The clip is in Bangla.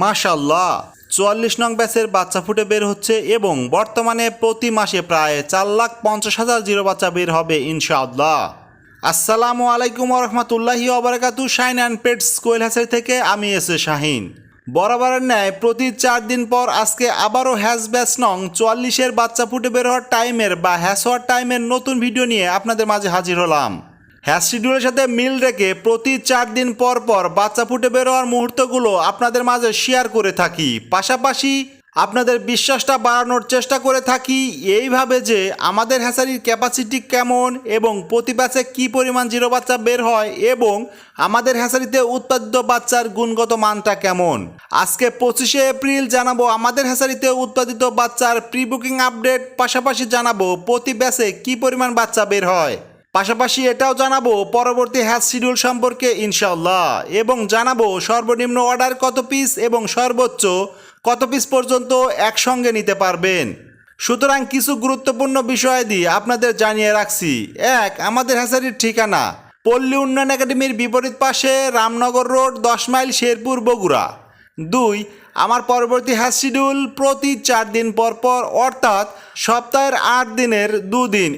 মাশাআল্লাহ, ৪৪ নং ব্যাচের বাচ্চা ফুটে বের হচ্ছে এবং বর্তমানে প্রতি মাসে প্রায় ৪,৫০,০০০ জিরো বাচ্চা বের হবে ইনশাআল্লাহ। আসসালামু আলাইকুম রহমতুল্লাহি ওবারাকাতু। Shine and Pets quail hatchery থেকে আমি এসে শাহিন। বরাবরের ন্যায় প্রতি ৪ দিন পর আজকে আবারও হ্যাশ ব্যাচ নং ৪৪-এর বাচ্চা ফুটে বের হওয়ার টাইমের বা হ্যাশ হওয়ার টাইমের নতুন ভিডিও নিয়ে আপনাদের মাঝে হাজির হলাম। হ্যাশ শিডিউলের সাথে মিল রেখে প্রতি ৪ দিন পর পর বাচ্চা ফুটে বের হওয়ার মুহূর্তগুলো আপনাদের মাঝে শেয়ার করে থাকি, পাশাপাশি আপনাদের বিশ্বাসটা বাড়ানোর চেষ্টা করে থাকি এইভাবে যে আমাদের হ্যাচারির ক্যাপাসিটি কেমন এবং প্রতি ব্যাচে কী পরিমাণ জিরো বাচ্চা বের হয় এবং আমাদের হ্যাচারিতে উৎপাদিত বাচ্চার গুণগত মানটা কেমন। আজকে 25শে এপ্রিল জানাবো আমাদের হ্যাচারিতে উৎপাদিত বাচ্চার প্রি বুকিং আপডেট, পাশাপাশি জানাবো প্রতি ব্যাচে কী পরিমাণ বাচ্চা বের হয়, পাশাপাশি এটাও জানাবো পরবর্তী হ্যাচ শিডিউল সম্পর্কে ইনশাআল্লাহ, এবং জানাবো সর্বনিম্ন অর্ডার কত পিস এবং সর্বোচ্চ কত পিস পর্যন্ত একসঙ্গে নিতে পারবেন। সুতরাং কিছু গুরুত্বপূর্ণ বিষয়াদি আপনাদের জানিয়ে রাখছি। ১. আমাদের হ্যাচারির ঠিকানা পল্লী উন্নয়ন একাডেমির বিপরীত পাশে, রামনগর রোড, 10 মাইল, শেরপুর, বগুড়া। ২. আমার পরবর্তী হ্যাচ শিডিউল প্রতি ৪ দিন পর পর, অর্থাৎ সপ্তাহের ৮ দিনের ২ দিন